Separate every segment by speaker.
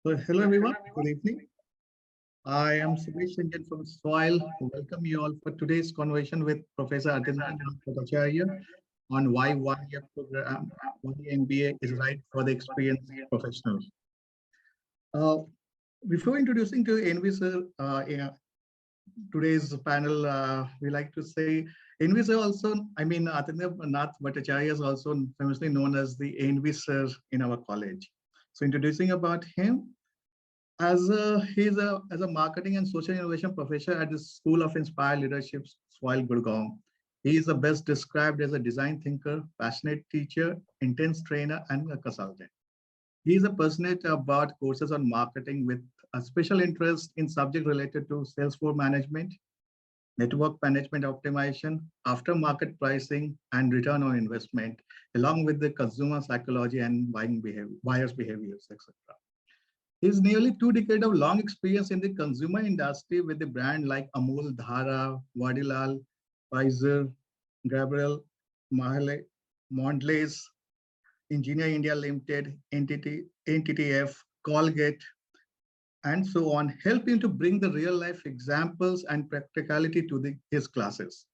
Speaker 1: So, hello everyone, good evening. I am Subesh Sanjan from Soil. Welcome you all for today's conversation with Professor Atindra Bhattacharya on why one-year program, why the MBA is right for the experienced professionals. Uh, Before introducing to NV sir, today's panel, we like to say NV sir also, Atindra Nath Bhattacharya is also famously known as the NV sir in our college. So introducing about him, as a marketing and social innovation professor at the School of Inspired Leadership, Soil Gurgaon. He is the best described as a design thinker, passionate teacher, intense trainer, and a consultant. He is a passionate about courses on marketing with a special interest in subject related to Salesforce management, network management optimization, aftermarket pricing, and return on investment, along with the consumer psychology and buying behavior, buyers' behaviors, etc. His nearly 2 decades of long experience in the consumer industry with the brand like Amul, Dhara, Vadilal, Pfizer, Gabriel, Mahle, Mondelez, Engineer India Limited, NTTF, Colgate, and so on, help him to bring the real life examples and practicality to his classes.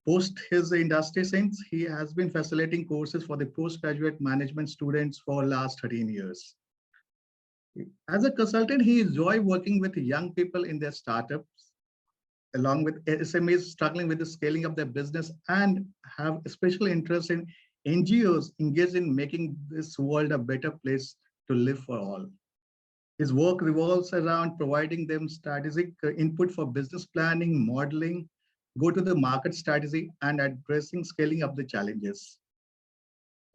Speaker 1: Post his industry since, he has been facilitating courses for the postgraduate management students for last 13 years. As a consultant, he enjoys working with young people in their startups, along with SMEs struggling with the scaling of their business, and have a special interest in NGOs engaged in making this world a better place to live for all. His work revolves around providing them strategic input for business planning, modeling, go to the market strategy, and addressing scaling up the challenges.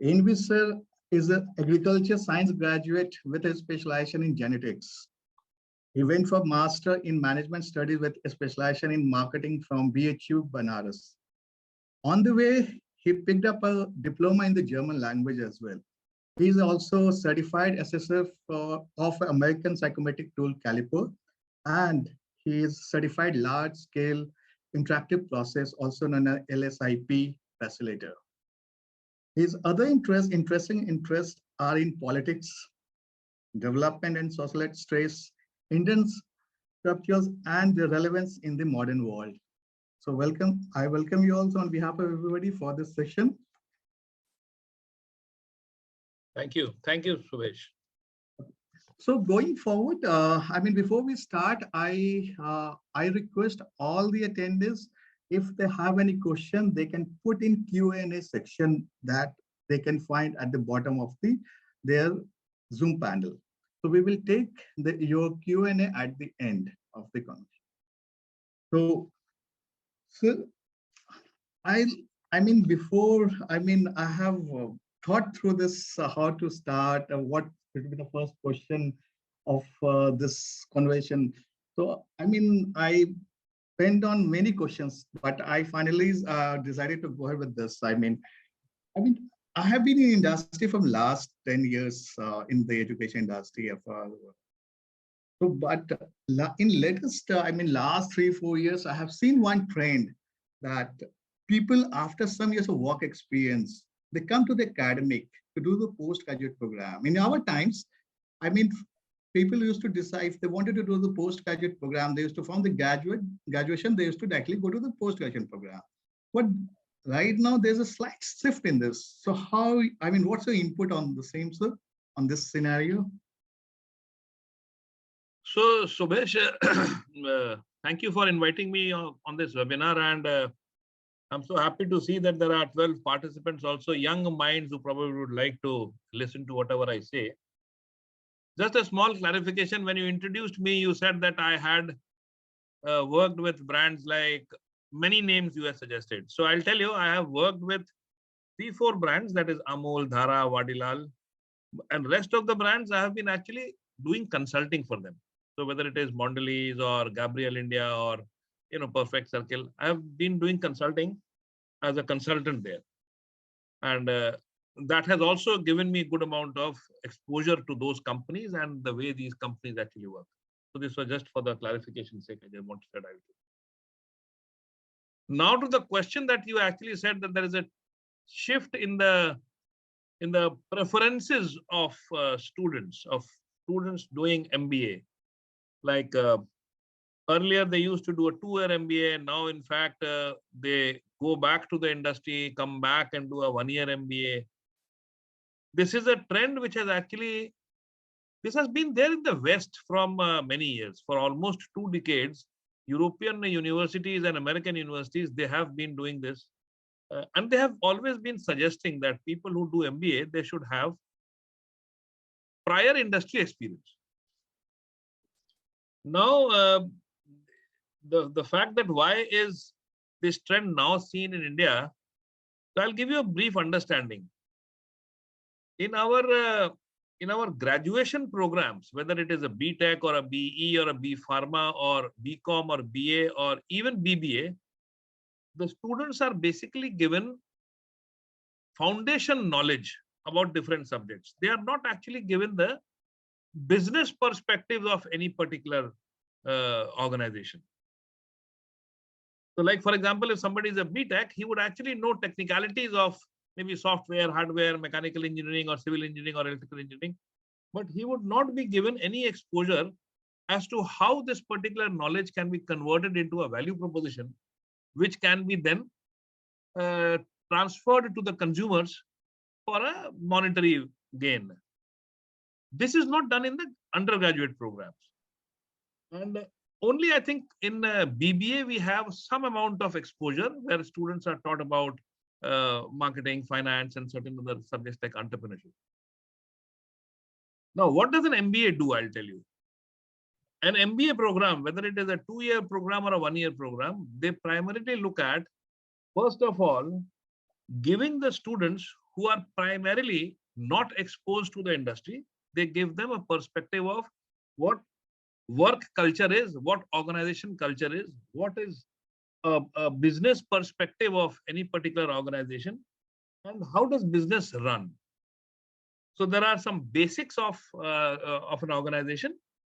Speaker 1: Invisor is an agriculture science graduate with a specialization in genetics. He went for master in management studies with a specialization in marketing from BHU Banaras. On the way, he picked up a diploma in the German language as well. He is also certified assessor of American psychometric tool Caliper, and he is certified large-scale interactive process, also known as LSIP facilitator. His other interesting interests are in politics, development and social stress, Indian structures, and the relevance in the modern world. So I welcome you also on behalf of everybody for this session.
Speaker 2: Thank you, Subesh.
Speaker 1: So going forward, before we start, I request all the attendees, if they have any question, they can put in Q&A section that they can find at the bottom of their Zoom panel. So we will take your Q&A at the end of the conversation. So I have thought through this, how to start, what will be the first question of this conversation. So, I went on many questions, but I finally decided to go ahead with this. I have been in industry from last 10 years in the education industry. But in last 3-4 years, I have seen one trend that people after some years of work experience, they come to the academic to do the postgraduate program. In our times, people used to decide if they wanted to do the postgraduate program, they used to from the graduation, they used to directly go to the postgraduate program. But right now, there's a slight shift in this. So what's your input on the same, sir, on this scenario?
Speaker 2: So, Subesh, thank you for inviting me on this webinar, and I'm so happy to see that there are 12 participants, also young minds who probably would like to listen to whatever I say. Just a small clarification, when you introduced me, you said that I had worked with brands like many names you have suggested. So I'll tell you, I have worked with 3-4 brands, that is Amul, Dhara, Vadilal, and rest of the brands I have been actually doing consulting for them. So whether it is Mondelez or Gabriel India or Perfect Circle, I have been doing consulting as a consultant there, and that has also given me a good amount of exposure to those companies and the way these companies actually work. So this was just for the clarification sake. I just wanted to say. Now to the question that you actually said, that there is a shift in the preferences of students students doing MBA. Like earlier, they used to do a 2-year MBA. Now, in fact, they go back to the industry, come back and do a 1-year MBA. This is a trend which has actually, this has been there in the West from many years. For almost 2 decades, European universities and American universities, they have been doing this. And they have always been suggesting that people who do MBA, they should have prior industry experience. Now, the fact that why is this trend now seen in India, so I'll give you a brief understanding. In our graduation programs, whether it is a B.Tech or a BE or a B Pharma or BCom or BA or even BBA, the students are basically given foundation knowledge about different subjects. They are not actually given the business perspective of any particular organization. So like, for example, if somebody is a B.Tech, he would actually know technicalities of maybe software, hardware, mechanical engineering or civil engineering or electrical engineering, but he would not be given any exposure as to how this particular knowledge can be converted into a value proposition, which can be then transferred to the consumers for a monetary gain. This is not done in the undergraduate programs. And only I think in BBA, we have some amount of exposure where students are taught about marketing, finance, and certain other subjects like entrepreneurship. Now, what does an MBA do? I'll tell you. An MBA program, whether it is a 2-year program or a 1-year program, they primarily look at, first of all, giving the students who are primarily not exposed to the industry, they give them a perspective of what work culture is, what organization culture is, what is a business perspective of any particular organization, and how does business run. So there are some basics of an organization,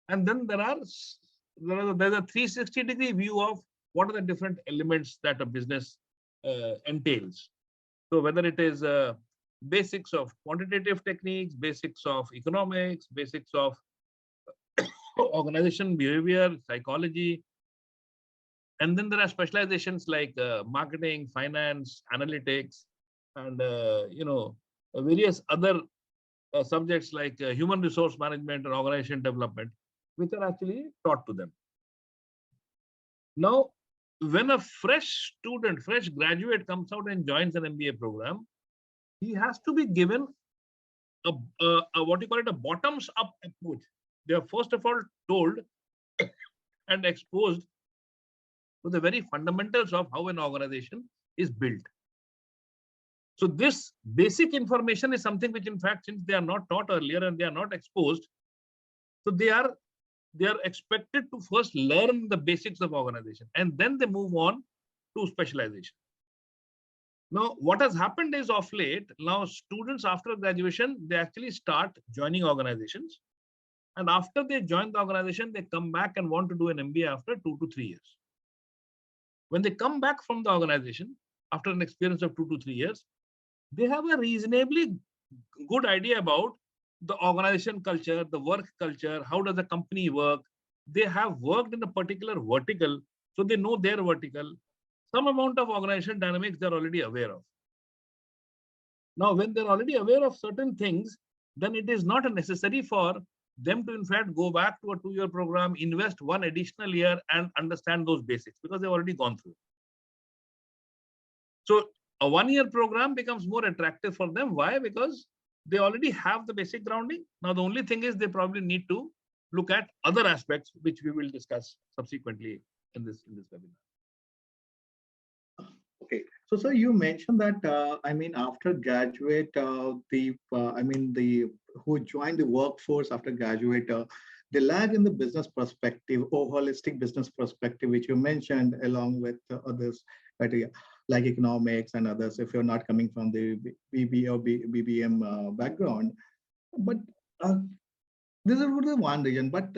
Speaker 2: and then there's a 360-degree view of what are the different elements that a business entails. So whether it is basics of quantitative techniques, basics of economics, basics of organization behavior, psychology, and then there are specializations like marketing, finance, analytics, and various other subjects like human resource management and organization development, which are actually taught to them. Now, when a fresh student, fresh graduate comes out and joins an MBA program, he has to be given a what you call it, a bottoms-up approach. They are first of all told and exposed to the very fundamentals of how an organization is built. So this basic information is something which, in fact, since they are not taught earlier and they are not exposed, so they are expected to first learn the basics of organization, and then they move on to specialization. Now, what has happened is, of late, now students after graduation, they actually start joining organizations. And after they join the organization, they come back and want to do an MBA after 2 to 3 years. When they come back from the organization, after an experience of 2 to 3 years, they have a reasonably good idea about the organization culture, the work culture, how does the company work. They have worked in a particular vertical, so they know their vertical. Some amount of organization dynamics they're already aware of. Now, when they're already aware of certain things, then it is not necessary for them to, in fact, go back to a 2-year program, invest 1 additional year and understand those basics because they've already gone through. So a 1-year program becomes more attractive for them. Why? Because they already have the basic grounding. Now, the only thing is they probably need to look at other aspects, which we will discuss subsequently in this webinar.
Speaker 1: Okay, so sir, you mentioned that after graduate, who join the workforce after graduate, they lag in the business perspective or holistic business perspective, which you mentioned along with others criteria like economics and others. If you're not coming from the BB or BBM background, but this is one reason, but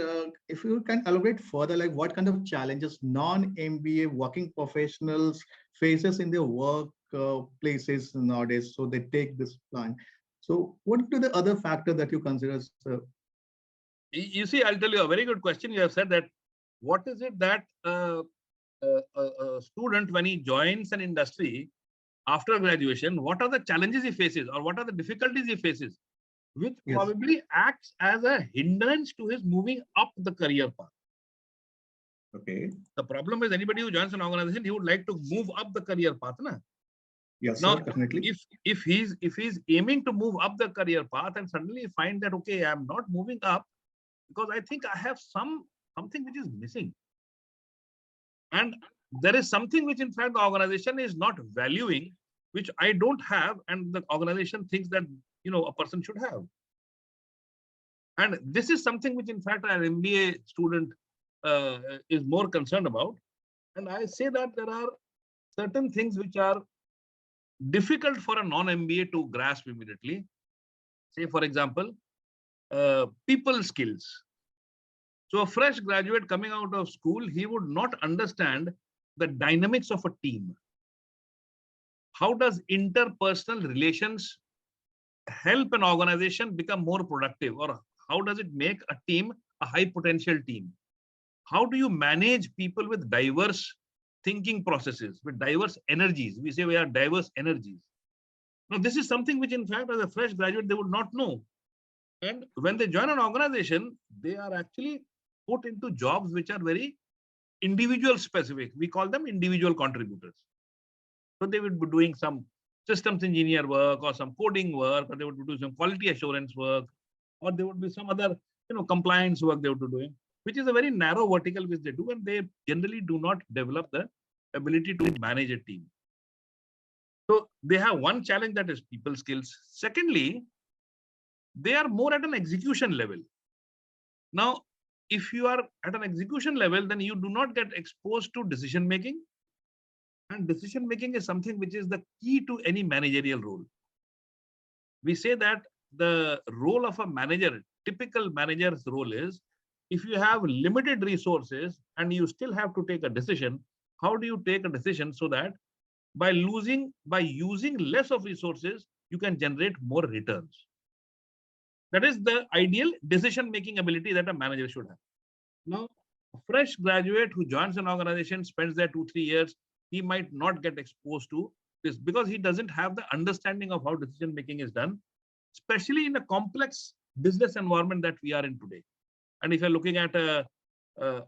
Speaker 1: if you can elaborate further, like what kind of challenges non-MBA working professionals faces in their work places nowadays, so they take this plan. So what are the other factors that you consider?
Speaker 2: You see, I'll tell you a very good question. You have said that what is it that a student, when he joins an industry after graduation, what are the challenges he faces or what are the difficulties he faces, which
Speaker 1: Yes.
Speaker 2: probably acts as a hindrance to his moving up the career path.
Speaker 1: Okay.
Speaker 2: The problem is anybody who joins an organization, he would like to move up the career path. Na?
Speaker 1: Yes,
Speaker 2: Now,
Speaker 1: sir, definitely.
Speaker 2: if he's aiming to move up the career path and suddenly find that, okay, I'm not moving up because I think I have something which is missing. And there is something which in fact the organization is not valuing, which I don't have, and the organization thinks that a person should have. And this is something which in fact an MBA student is more concerned about. And I say that there are certain things which are difficult for a non-MBA to grasp immediately. Say, for example, people skills. So a fresh graduate coming out of school, he would not understand the dynamics of a team. How does interpersonal relations help an organization become more productive, or how does it make a team a high potential team? How do you manage people with diverse thinking processes, with diverse energies? We say we are diverse energies. Now, this is something which in fact as a fresh graduate, they would not know. And when they join an organization, they are actually put into jobs which are very individual specific. We call them individual contributors. So they would be doing some systems engineer work or some coding work, or they would be doing some quality assurance work, or there would be some other compliance work they would be doing, which is a very narrow vertical which they do, and they generally do not develop the ability to manage a team. So they have one challenge, that is people skills. Secondly, they are more at an execution level. Now, if you are at an execution level, then you do not get exposed to decision making. And decision making is something which is the key to any managerial role. We say that the role of a manager, typical manager's role is, if you have limited resources and you still have to take a decision, how do you take a decision so that by using less of resources, you can generate more returns? That is the ideal decision-making ability that a manager should have. Now, a fresh graduate who joins an organization, spends there 2-3 years, he might not get exposed to this because he doesn't have the understanding of how decision-making is done, especially in a complex business environment that we are in today. And if you're looking at a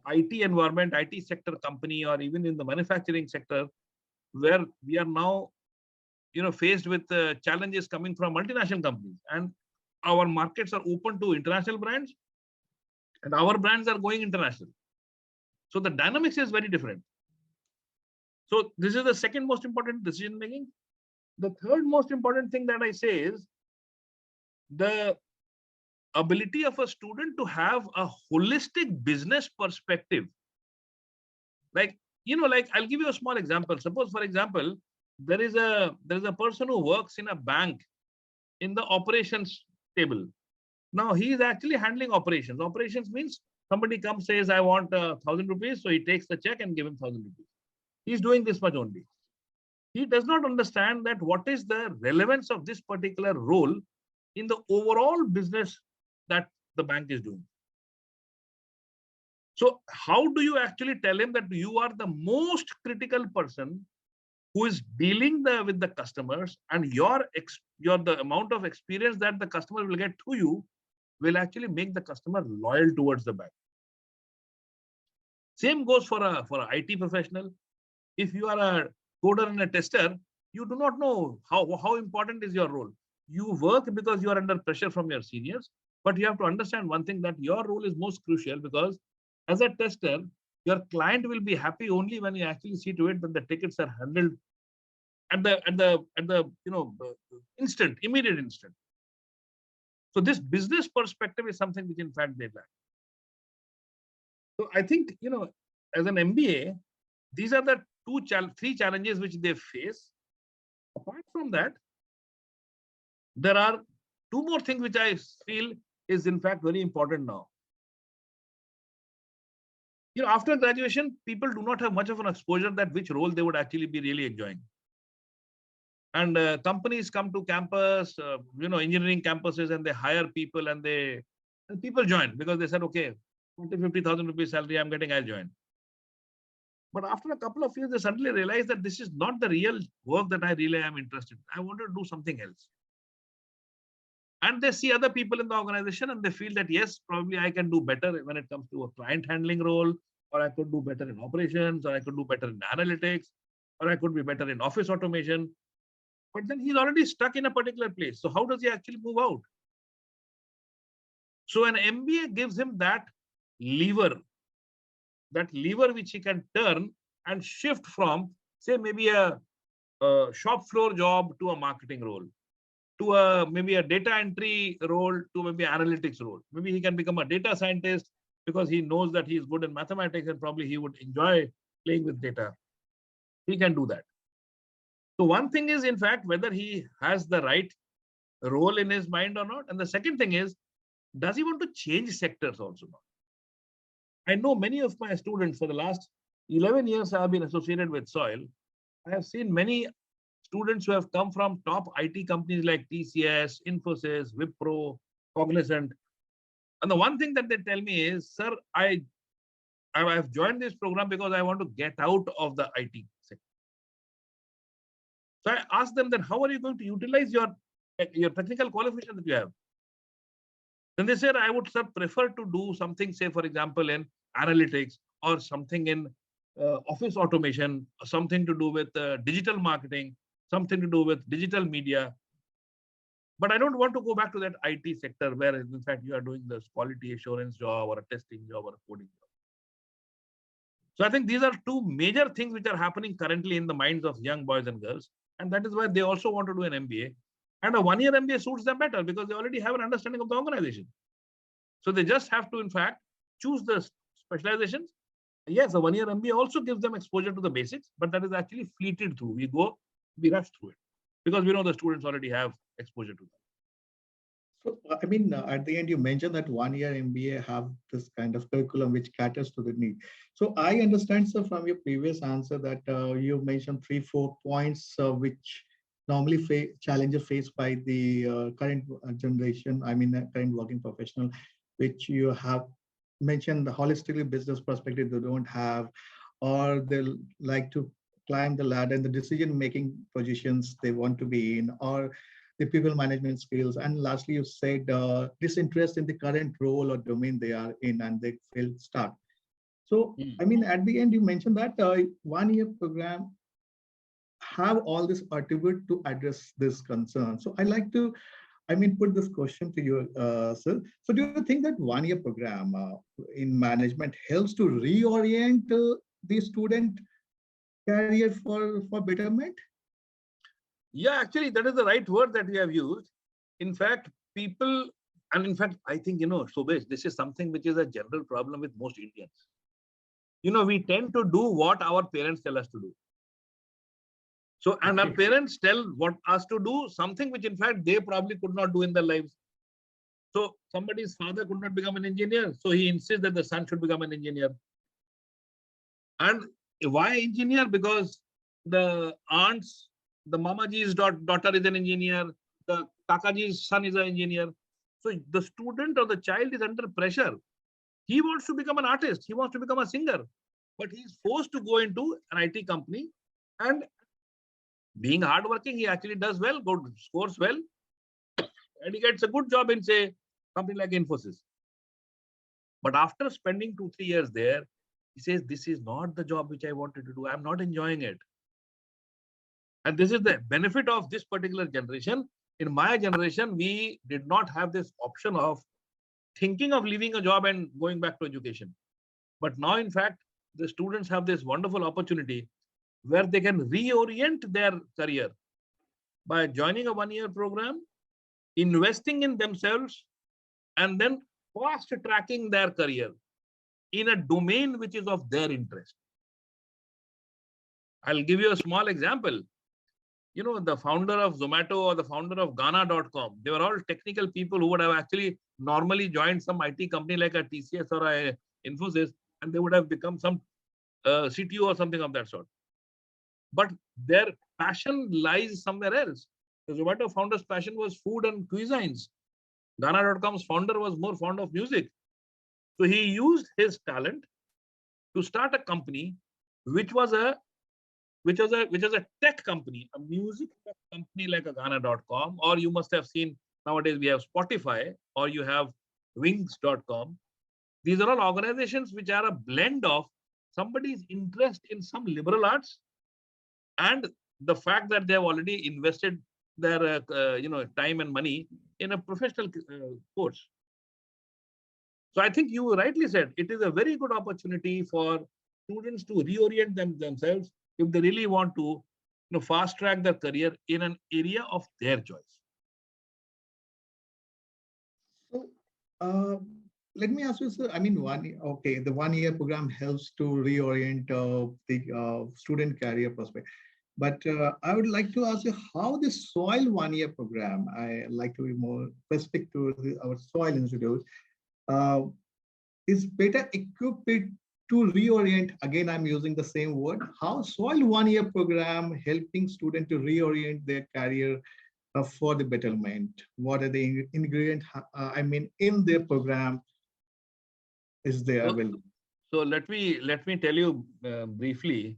Speaker 2: IT environment, IT sector company, or even in the manufacturing sector, where we are now, faced with challenges coming from multinational companies, and our markets are open to international brands, and our brands are going international. So the dynamics is very different. So this is the second most important decision making. The third most important thing that I say is the ability of a student to have a holistic business perspective. Like I'll give you a small example. Suppose, for example, there is a person who works in a bank in the operations table. Now he is actually handling operations. Operations means somebody comes, says, I want 1,000 rupees. So he takes the check and give him 1,000 rupees. He's doing this much only. He does not understand that what is the relevance of this particular role in the overall business that the bank is doing. So how do you actually tell him that you are the most critical person who is dealing with the customers, and the amount of experience that the customer will get through you will actually make the customer loyal towards the bank. Same goes for a IT professional. If you are a coder and a tester, you do not know how important is your role. You work because you are under pressure from your seniors, but you have to understand one thing, that your role is most crucial, because as a tester, your client will be happy only when you actually see to it that the tickets are handled at the immediate instant. So this business perspective is something which in fact they lack. So I think, as an MBA, these are the three challenges which they face. Apart from that, there are two more things which I feel is in fact very important now. After graduation, people do not have much of an exposure that which role they would actually be really enjoying. And companies come to campus, engineering campuses, and they hire people, and they And people joined because they said, okay, 40,000-50,000 rupees salary I'm getting, I'll join. But after a couple of years, they suddenly realized that this is not the real work that I really am interested in. I want to do something else. And they see other people in the organization and they feel that, yes, probably I can do better when it comes to a client handling role, or I could do better in operations, or I could do better in analytics, or I could be better in office automation. But then he's already stuck in a particular place. So how does he actually move out? So an MBA gives him that lever which he can turn and shift from, say, maybe a shop floor job to a marketing role, to maybe a data entry role, to maybe analytics role. Maybe he can become a data scientist because he knows that he is good in mathematics and probably he would enjoy playing with data. He can do that. So one thing is, in fact, whether he has the right role in his mind or not. And the second thing is, does he want to change sectors also? I know many of my students for the last 11 years I have been associated with Soil. I have seen many students who have come from top IT companies like TCS, Infosys, Wipro, Cognizant. And the one thing that they tell me is, sir, I have joined this program because I want to get out of the IT sector. So I ask them, then how are you going to utilize your technical qualification that you have? Then they said, I would, sir, prefer to do something, say, for example, in analytics or something in office automation, or something to do with digital marketing, something to do with digital media. But I don't want to go back to that IT sector where, in fact, you are doing this quality assurance job or a testing job or a coding job. So I think these are two major things which are happening currently in the minds of young boys and girls. And that is why they also want to do an MBA. And a one-year MBA suits them better because they already have an understanding of the organization. So they just have to, in fact, choose the specializations. Yes, a one-year MBA also gives them exposure to the basics, but that is actually fleeted through. We rush through it because we know the students already have exposure to that.
Speaker 1: So, I mean, at the end, you mentioned that one-year MBA have this kind of curriculum which caters to the need. So I understand, sir, from your previous answer that you mentioned 3-4 points which normally challenges faced by the current generation, I mean, current working professional, which you have mentioned the holistically business perspective they don't have, or they like to climb the ladder in the decision-making positions they want to be in, or the people management skills. And lastly, you said disinterest in the current role or domain they are in and they feel stuck. So, I mean, at the end, you mentioned that one-year program have all this attribute to address this concern. So I like to, I mean, put this question to you, sir. So do you think that one-year program in management helps to reorient the student career for betterment?
Speaker 2: Yeah, actually, that is the right word that we have used. In fact, people, and in fact, I think, Sobesh, this is something which is a general problem with most Indians. We tend to do what our parents tell us to do. So, and our parents tell us to do something which, in fact, they probably could not do in their lives. So, somebody's father could not become an engineer. So, he insists that the son should become an engineer. And why engineer? Because the aunts, the mamaji's daughter is an engineer, the kakaji's son is an engineer. So the student or the child is under pressure. He wants to become an artist. He wants to become a singer. But he's forced to go into an IT company. And being hardworking, he actually does well, scores well. And he gets a good job in, say, something like Infosys. But after spending 2-3 years there, he says, this is not the job which I wanted to do. I'm not enjoying it. And this is the benefit of this particular generation. In my generation, we did not have this option of thinking of leaving a job and going back to education. But now, in fact, the students have this wonderful opportunity where they can reorient their career by joining a one-year program, investing in themselves, and then fast-tracking their career in a domain which is of their interest. I'll give you a small example. The founder of Zomato or the founder of Ghana.com, they were all technical people who would have actually normally joined some IT company like a TCS or a Infosys, and they would have become some CTO or something of that sort. But their passion lies somewhere else. The Zomato founder's passion was food and cuisines. Ghana.com's founder was more fond of music. So he used his talent to start a company which was a tech company, a music tech company like a Ghana.com, or you must have seen nowadays we have Spotify or you have Wings.com. These are all organizations which are a blend of somebody's interest in some liberal arts and the fact that they have already invested their time and money in a professional course. So I think you rightly said it is a very good opportunity for students to reorient themselves if they really want to fast track their career in an area of their choice.
Speaker 1: So, let me ask you, sir. I mean, the 1 year program helps to reorient the student career perspective. But I would like to ask you how this soil 1 year program, I like to be more specific to our soil institute, uh, is better equipped to reorient. Again, I'm using the same word. How soil 1 year program helping students to reorient their career for the betterment? What are the ingredients? In their program is there available?
Speaker 2: So let me tell you briefly.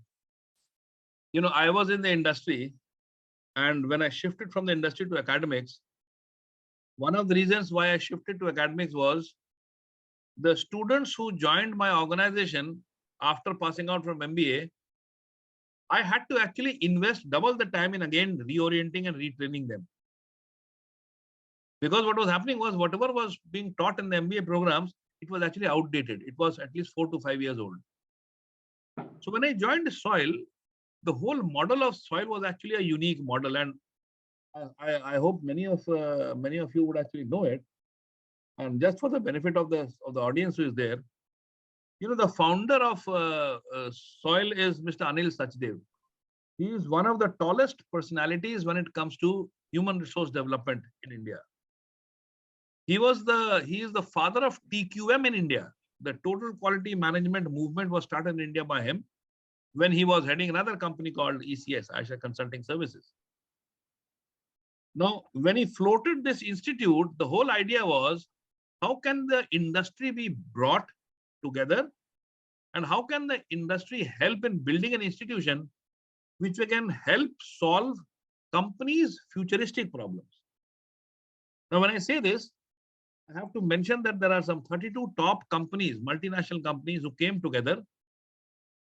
Speaker 2: I was in the industry, and when I shifted from the industry to academics, one of the reasons why I shifted to academics was the students who joined my organization after passing out from MBA. I had to actually invest double the time in again reorienting and retraining them. Because what was happening was whatever was being taught in the MBA programs, it was actually outdated. It was at least 4 to 5 years old. So when I joined Soil, the whole model of Soil was actually a unique model, and I hope many of you would actually know it. And just for the benefit of the audience who is there, the founder of Soil is Mr. Anil Sachdev. He is one of the tallest personalities when it comes to human resource development in India. He is the father of TQM in India. The Total Quality Management movement was started in India by him when he was heading another company called ECS, Asia Consulting Services. Now, when he floated this institute, the whole idea was how can the industry be brought together and how can the industry help in building an institution which can help solve companies' futuristic problems. Now, when I say this, I have to mention that there are some 32 top companies, multinational companies who came together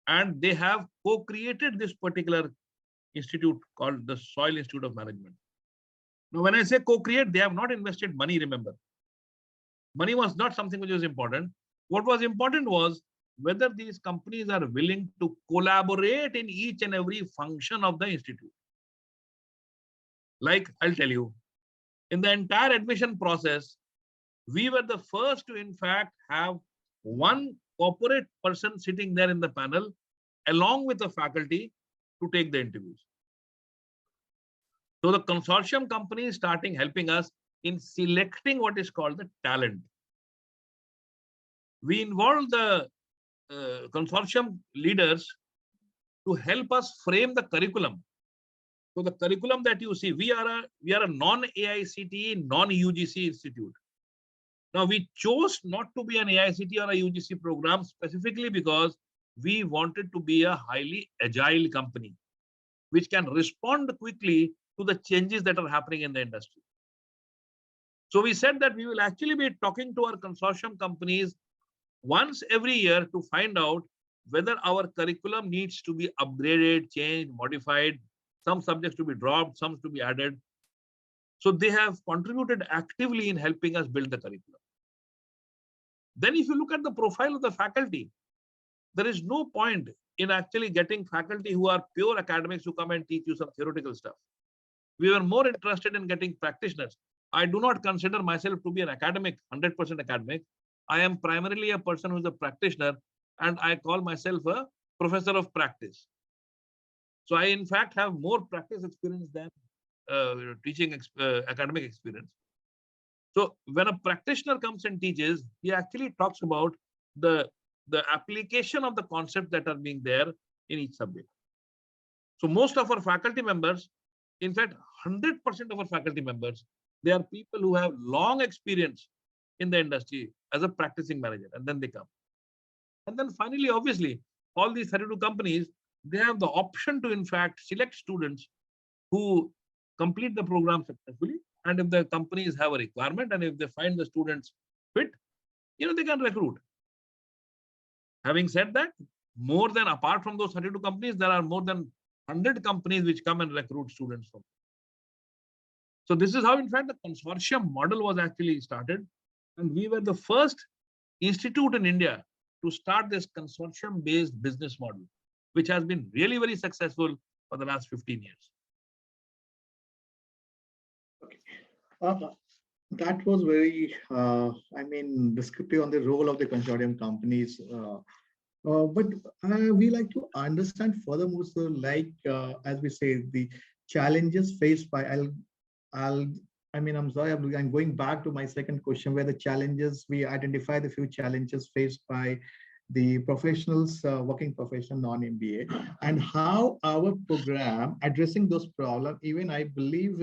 Speaker 2: and they have co-created this particular institute called the Soil Institute of Management. Now, when I say co-create, they have not invested money, remember. Money was not something which was important. What was important was whether these companies are willing to collaborate in each and every function of the institute. Like, I'll tell you, in the entire admission process, we were the first to, in fact, have one corporate person sitting there in the panel along with the faculty to take the interviews. So the consortium company starting helping us in selecting what is called the talent. We involved the consortium leaders to help us frame the curriculum. So the curriculum that you see, we are a non-AICTE, non-UGC institute. Now, we chose not to be an AICTE or a UGC program specifically because we wanted to be a highly agile company, which can respond quickly to the changes that are happening in the industry. So we said that we will actually be talking to our consortium companies once every year to find out whether our curriculum needs to be upgraded, changed, modified, some subjects to be dropped, some to be added. So they have contributed actively in helping us build the curriculum. Then if you look at the profile of the faculty, there is no point in actually getting faculty who are pure academics who come and teach you some theoretical stuff. We were more interested in getting practitioners. I do not consider myself to be an academic, 100% academic. I am primarily a person who is a practitioner, and I call myself a professor of practice. So I, in fact, have more practice experience than teaching academic experience. So when a practitioner comes and teaches, he actually talks about the application of the concepts that are being there in each subject. So most of our faculty members, in fact, 100% of our faculty members They are people who have long experience in the industry as a practicing manager, and then they come. And then finally, obviously, all these 32 companies, they have the option to, in fact, select students who complete the program successfully. And if the companies have a requirement and if they find the students fit, they can recruit. Having said that, more than apart from those 32 companies, there are more than 100 companies which come and recruit students from. So this is how, in fact, the consortium model was actually started. And we were the first institute in India to start this consortium-based business model, which has been really very successful for the last 15 years.
Speaker 1: Okay. That was very, descriptive on the role of the consortium companies. But we like to understand furthermore, so as we say, the challenges faced by, I'm sorry, I'm going back to my second question, where the challenges, we identify the few challenges faced by the professionals, working profession, non-MBA, and how our program addressing those problems, even I believe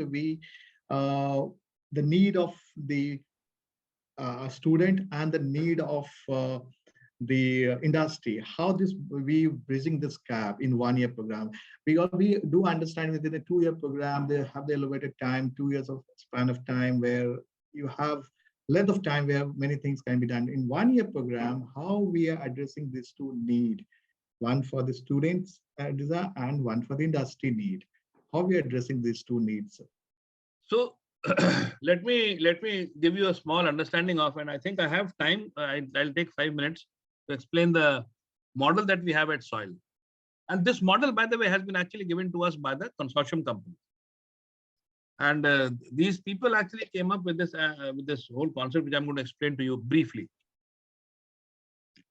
Speaker 1: the need of the student and the need of the industry, how we bridging this gap in 1 year program, because we do understand within a 2 year program they have the elevated time, 2 years of span of time, where you have length of time where many things can be done. In 1 year program, how we are addressing these two need, one for the students desire and one for the industry need, how we are addressing these two needs.
Speaker 2: So let me give you a small understanding of, and I think I have time. I'll take 5 minutes to explain the model that we have at SOIL. And this model, by the way, has been actually given to us by the consortium company. And these people actually came up with this whole concept, which I'm going to explain to you briefly.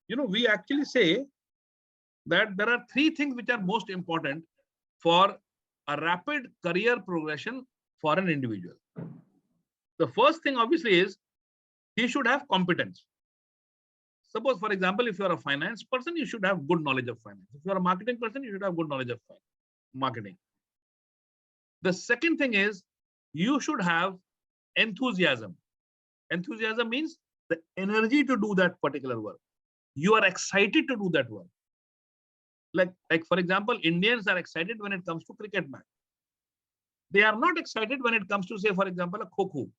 Speaker 2: We actually say that there are 3 things which are most important for a rapid career progression for an individual. The first thing, obviously, is he should have competence. Suppose, for example, if you are a finance person, you should have good knowledge of finance. If you are a marketing person, you should have good knowledge of marketing. The second thing is you should have enthusiasm. Enthusiasm means the energy to do that particular work. You are excited to do that work. Like for example, Indians are excited when it comes to cricket match. They are not excited when it comes to, say, for example, a kho-kho.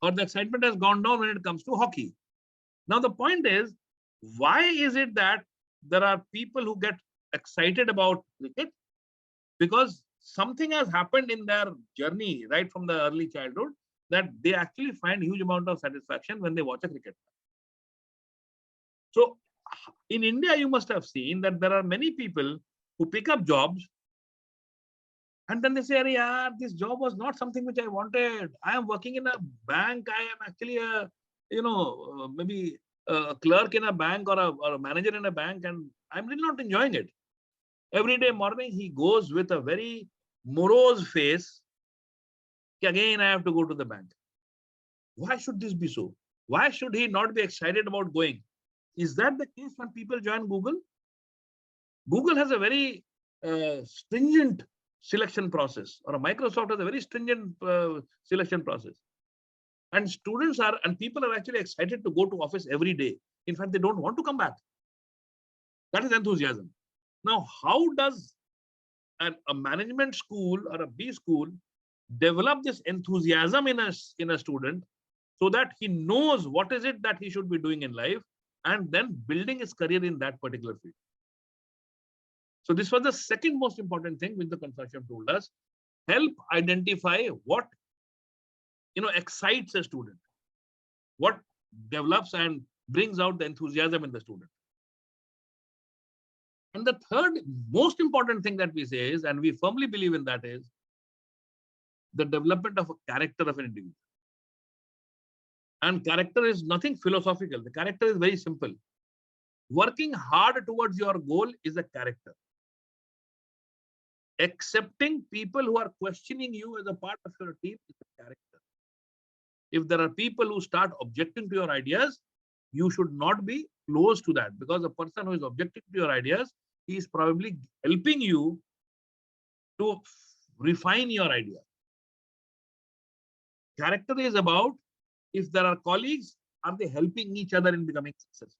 Speaker 2: Or the excitement has gone down when it comes to hockey. Now, the point is, why is it that there are people who get excited about cricket? Because something has happened in their journey, right from the early childhood, that they actually find huge amount of satisfaction when they watch a cricket match. So in India, you must have seen that there are many people who pick up jobs and then they say, "Yeah, this job was not something which I wanted. I am working in a bank. I am actually maybe a clerk in a bank or a manager in a bank, and I'm really not enjoying it." Every day morning, he goes with a very morose face. Again, I have to go to the bank. Why should this be so? Why should he not be excited about going? Is that the case when people join Google? Google has a very stringent selection process, or Microsoft has a very stringent selection process. And people are actually excited to go to office every day. In fact, they don't want to come back. That is enthusiasm. Now, how does a management school or a B school develop this enthusiasm in a student so that he knows what is it that he should be doing in life and then building his career in that particular field? So this was the second most important thing which the consortium told us: help identify what excites a student, what develops and brings out the enthusiasm in the student. And the third most important thing that we say is, and we firmly believe in that, is the development of a character of an individual. And character is nothing philosophical. The character is very simple. Working hard towards your goal is a character. Accepting people who are questioning you as a part of your team is a character. If there are people who start objecting to your ideas, you should not be close to that, because the person who is objecting to your ideas, he is probably helping you to refine your idea. Character is about if there are colleagues, are they helping each other in becoming successful?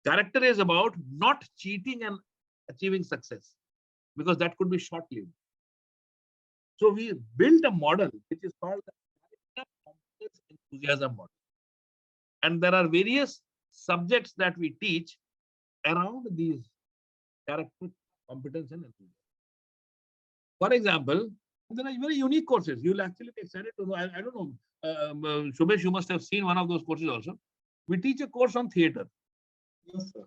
Speaker 2: Character is about not cheating and achieving success, because that could be short-lived. So we built a model which is called the character competence enthusiasm model. And there are various subjects that we teach around these character, competence, and enthusiasm. For example, there are very unique courses. You'll actually be excited to know. I don't know. Shubhesh, you must have seen one of those courses also. We teach a course on theater.
Speaker 1: Yes, sir.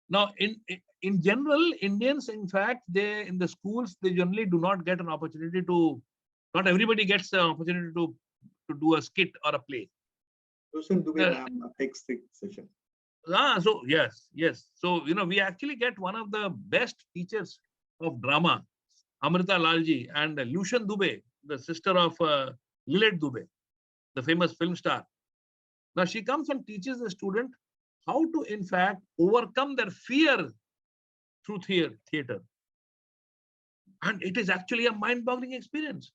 Speaker 2: Now, in general, Indians, in fact, they in the schools, they generally do not get an opportunity to. Not everybody gets the opportunity to do a skit or a play.
Speaker 1: Roshan Dubey
Speaker 2: Uh,
Speaker 1: ma'am takes the session.
Speaker 2: so yes. So we actually get one of the best teachers of drama, Amrita Lalji, and Lushan Dubey, the sister of Lilith Dubey, the famous film star. Now she comes and teaches the student how to, in fact, overcome their fear through theater. And it is actually a mind-boggling experience.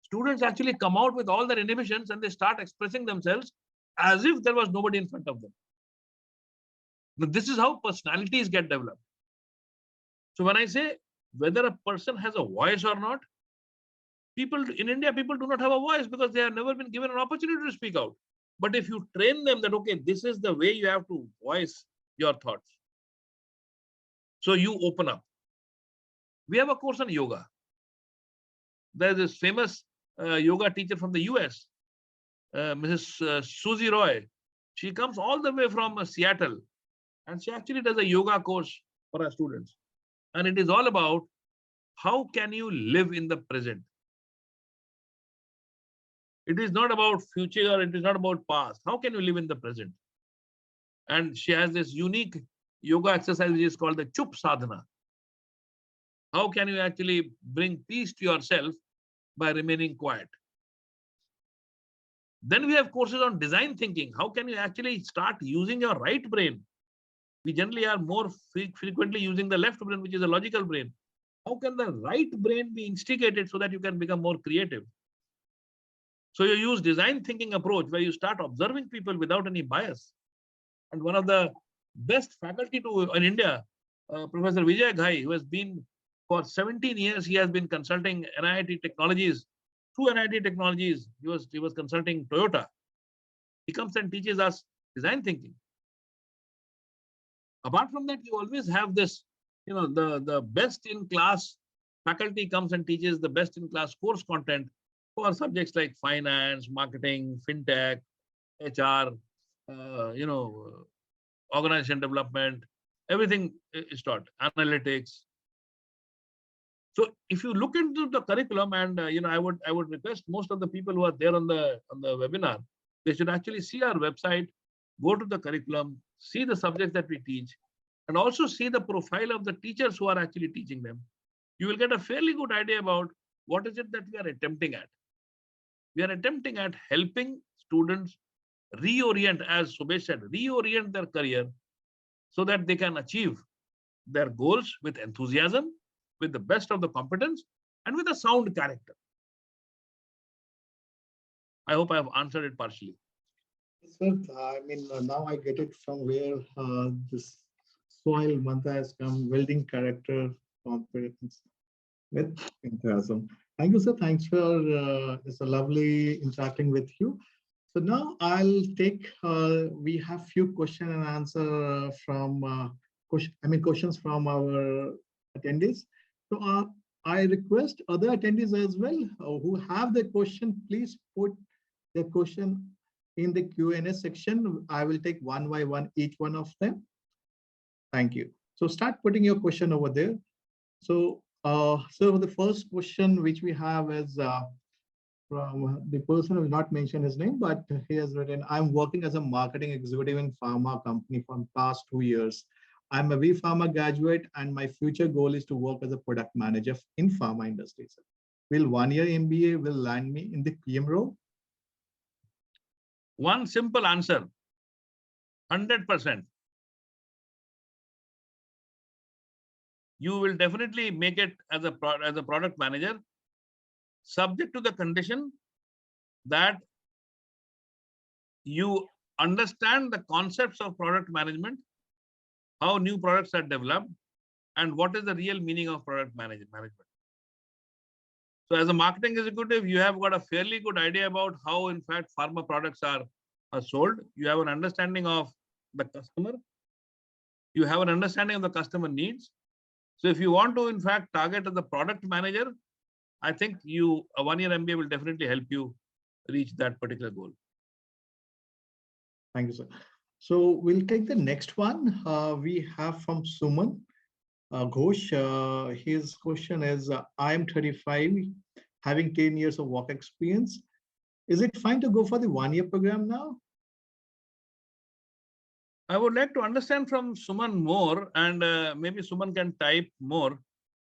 Speaker 2: Students actually come out with all their inhibitions and they start expressing themselves as if there was nobody in front of them. Now, this is how personalities get developed. So when I say whether a person has a voice or not, people in India, people do not have a voice because they have never been given an opportunity to speak out. But if you train them that, okay, this is the way you have to voice your thoughts. So you open up. We have a course on yoga. There's this famous yoga teacher from the US, Mrs. Susie Roy. She comes all the way from Seattle, and she actually does a yoga course for her students. And it is all about how can you live in the present. It is not about future, it is not about past. How can you live in the present? And she has this unique yoga exercise which is called the Chup Sadhana. How can you actually bring peace to yourself by remaining quiet? Then we have courses on design thinking. How can you actually start using your right brain? We generally are more frequently using the left brain, which is a logical brain. How can the right brain be instigated so that you can become more creative? So you use design thinking approach where you start observing people without any bias. And one of the best faculty in India, Professor Vijay Ghai, who has been for 17 years, he has been consulting NIT Technologies. Through NIT Technologies, he was consulting Toyota. He comes and teaches us design thinking. Apart from that, you always have this, the best in class faculty comes and teaches the best in class course content for subjects like finance, marketing, fintech, HR, organization development, everything is taught, analytics. So if you look into the curriculum, and I would request most of the people who are there on the webinar, they should actually see our website, go to the curriculum, see the subjects that we teach, and also see the profile of the teachers who are actually teaching them. You will get a fairly good idea about what is it that we are attempting at. We are attempting at helping students reorient, as Subhesh said, reorient their career so that they can achieve their goals with enthusiasm, with the best of the competence, and with a sound character. I hope I have answered it partially.
Speaker 1: Sir, I mean, now I get it from where this soil mantra has come, building character, competence with enthusiasm. Thank you, sir. Thanks for it's a lovely interacting with you. So now I'll take, we have few question and answer from, questions from our attendees. So I request other attendees as well who have the question, please put the question in the Q&A section. I will take one by one, each one of them. Thank you. So start putting your question over there. So, so the first question which we have is from the person who will not mention his name, but he has written, I'm working as a marketing executive in pharma company from past 2 years. I'm a V-Pharma graduate and my future goal is to work as a product manager in pharma industry. Will 1 year MBA will land me in the PM role?
Speaker 2: One simple answer, 100%. You will definitely make it as a product manager. subject to the condition that you understand the concepts of product management, how new products are developed, and what is the real meaning of product management. So as a marketing executive, you have got a fairly good idea about how, in fact, pharma products are sold. You have an understanding of the customer. You have an understanding of the customer needs. So if you want to, in fact, target the product manager, I think a one-year MBA will definitely help you reach that particular goal.
Speaker 1: Thank you, sir. So we'll take the next one. We have from Suman Ghosh. His question is, I am 35, having 10 years of work experience. Is it fine to go for the one-year program now?
Speaker 2: I would like to understand from Suman more, and maybe Suman can type more.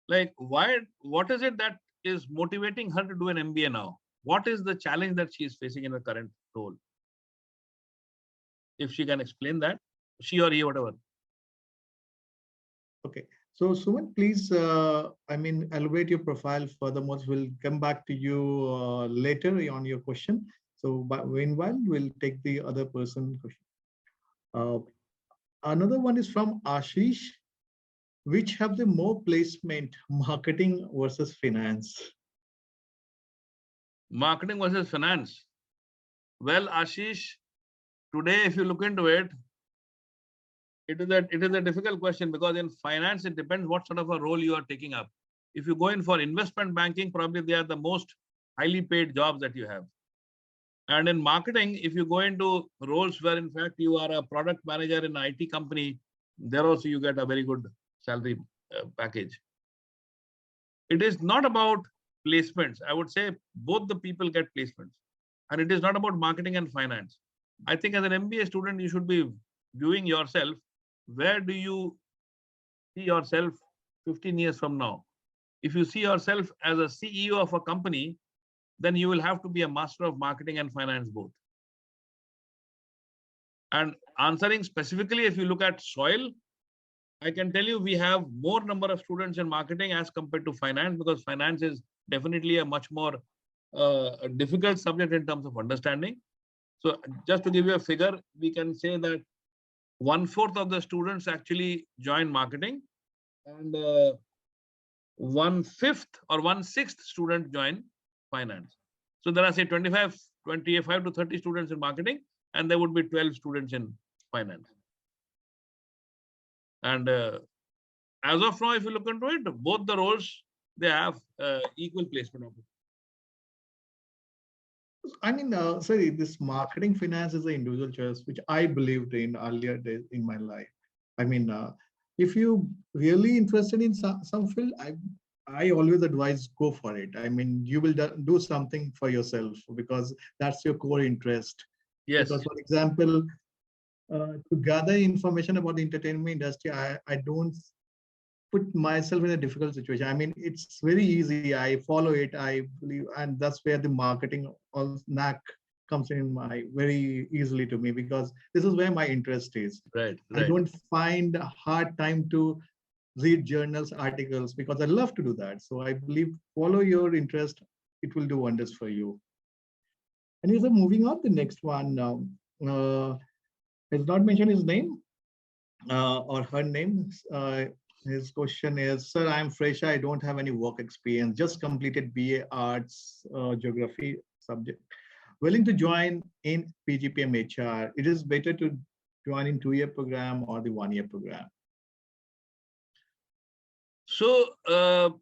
Speaker 2: Like, what is it that is motivating her to do an MBA now? What is the challenge that she is facing in her current role? If she can explain that, she or he, whatever.
Speaker 1: Okay. So Suman, please, elevate your profile furthermore. We'll come back to you later on your question. So but meanwhile, we'll take the other person question. Another one is from Ashish. Which have the more placement, marketing versus finance?
Speaker 2: Marketing versus finance. Well, Ashish, today, if you look into it, it is a difficult question, because in finance, it depends what sort of a role you are taking up. If you go in for investment banking, probably they are the most highly paid jobs that you have. And in marketing, if you go into roles where, in fact, you are a product manager in an IT company, there also you get a very good salary package. It is not about placements. I would say both the people get placements. And it is not about marketing and finance. I think as an MBA student, you should be viewing yourself. Where do you see yourself 15 years from now? If you see yourself as a CEO of a company, then you will have to be a master of marketing and finance both. And answering specifically, if you look at soil, I can tell you we have more number of students in marketing as compared to finance, because finance is definitely a much more difficult subject in terms of understanding. So just to give you a figure, we can say that 1/4 of the students actually join marketing, and 1/5 or 1/6 student join finance. So there are, say, 25 to 30 students in marketing, and there would be 12 students in finance. And as of now, if you look into it, both the roles, they have equal placement.
Speaker 1: I mean, sorry, this marketing finance is an individual choice, which I believed in earlier days in my life. I mean, if you really interested in some field, I always advise go for it. I mean, you will do something for yourself because that's your core interest.
Speaker 2: Yes.
Speaker 1: Because, for example, to gather information about the entertainment industry, I don't put myself in a difficult situation. I mean, it's very easy. I follow it, I believe, and that's where the marketing or knack comes in very easily to me, because this is where my interest is.
Speaker 2: Right.
Speaker 1: I don't find a hard time to read journals, articles, because I love to do that. So I believe follow your interest, it will do wonders for you. And so moving on, the next one has not mentioned his name or her name. His question is, sir, I'm fresh. I don't have any work experience. Just completed BA Arts Geography subject. Willing to join in PGPM HR. It is better to join in 2-year program or the 1-year program.
Speaker 2: So, I'll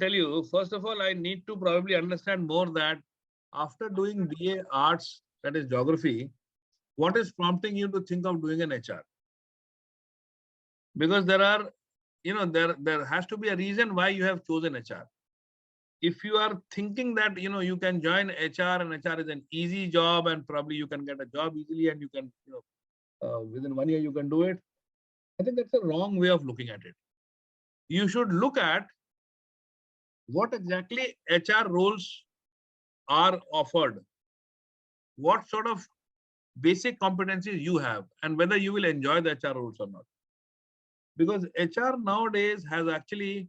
Speaker 2: tell you, first of all, I need to probably understand more that after doing BA Arts, that is Geography, what is prompting you to think of doing an HR? Because there are, there has to be a reason why you have chosen HR. If you are thinking that, you can join HR and HR is an easy job and probably you can get a job easily and you can, within 1 year you can do it, I think that's a wrong way of looking at it. You should look at what exactly HR roles are offered, what sort of basic competencies you have, and whether you will enjoy the HR roles or not. Because HR nowadays has actually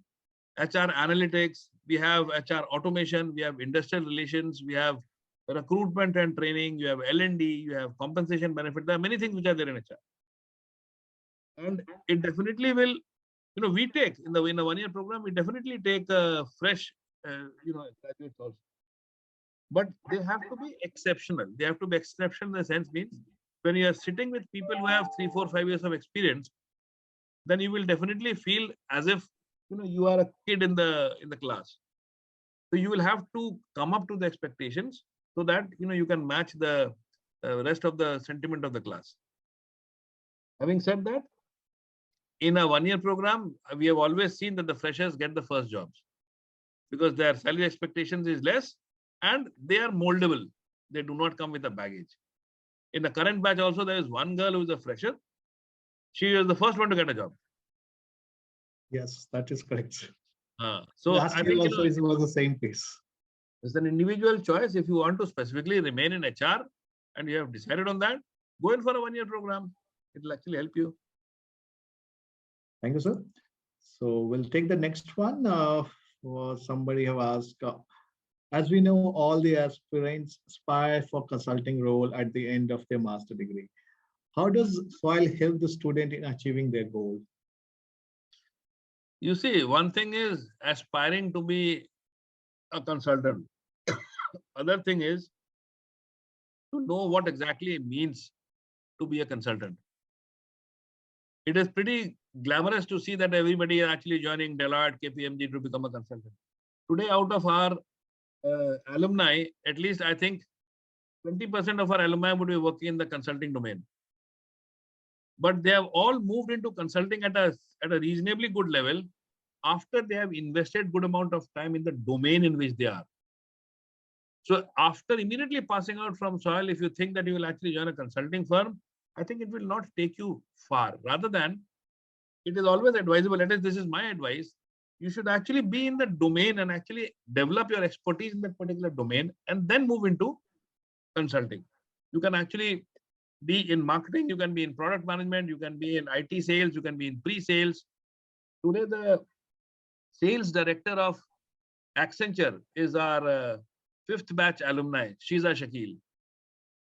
Speaker 2: HR analytics, we have HR automation, we have industrial relations, we have recruitment and training, you have L&D, you have compensation benefit. There are many things which are there in HR. And it definitely will, we take in a 1-year program, we definitely take fresh, graduates also. But they have to be exceptional. They have to be exceptional in the sense means when you are sitting with people who have 3, 4, 5 years of experience, then you will definitely feel as if you are a kid in the class. So you will have to come up to the expectations so that you can match the rest of the sentiment of the class. Having said that, in a 1-year program, we have always seen that the freshers get the first jobs because their salary expectations is less and they are moldable. They do not come with a baggage. In the current batch also, there is one girl who is a fresher. She is the first one to get a job.
Speaker 1: Yes, that is correct.
Speaker 2: So
Speaker 1: last
Speaker 2: I
Speaker 1: year
Speaker 2: think
Speaker 1: also it was the same case.
Speaker 2: It's an individual choice. If you want to specifically remain in HR and you have decided on that, go in for a 1-year program. It will actually help you.
Speaker 1: Thank you, sir. So we'll take the next one. Somebody have asked, as we know, all the aspirants aspire for consulting role at the end of their master degree. How does SOIL help the student in achieving their goal?
Speaker 2: You see, one thing is aspiring to be a consultant. Other thing is to know what exactly it means to be a consultant. It is pretty glamorous to see that everybody is actually joining Deloitte, KPMG to become a consultant. Today, out of our alumni, at least I think 20% of our alumni would be working in the consulting domain. But they have all moved into consulting at a reasonably good level after they have invested good amount of time in the domain in which they are. So after immediately passing out from SOIL, if you think that you will actually join a consulting firm, I think it will not take you far. Rather than, it is always advisable, at least this is my advice, you should actually be in the domain and actually develop your expertise in that particular domain and then move into consulting. You can actually be in marketing, you can be in product management, you can be in IT sales, you can be in pre-sales. Today, the sales director of Accenture is our 5th batch alumni, Shiza Shakil.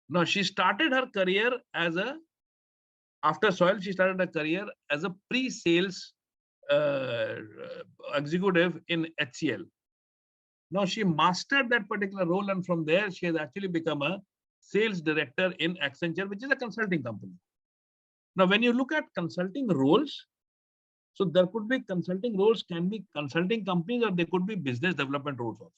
Speaker 2: Now, she started her career after SOIL, she started her career as a pre-sales executive in HCL. Now, she mastered that particular role, and from there, she has actually become a sales director in Accenture, which is a consulting company. Now, when you look at consulting roles, so there could be consulting roles, can be consulting companies, or they could be business development roles also.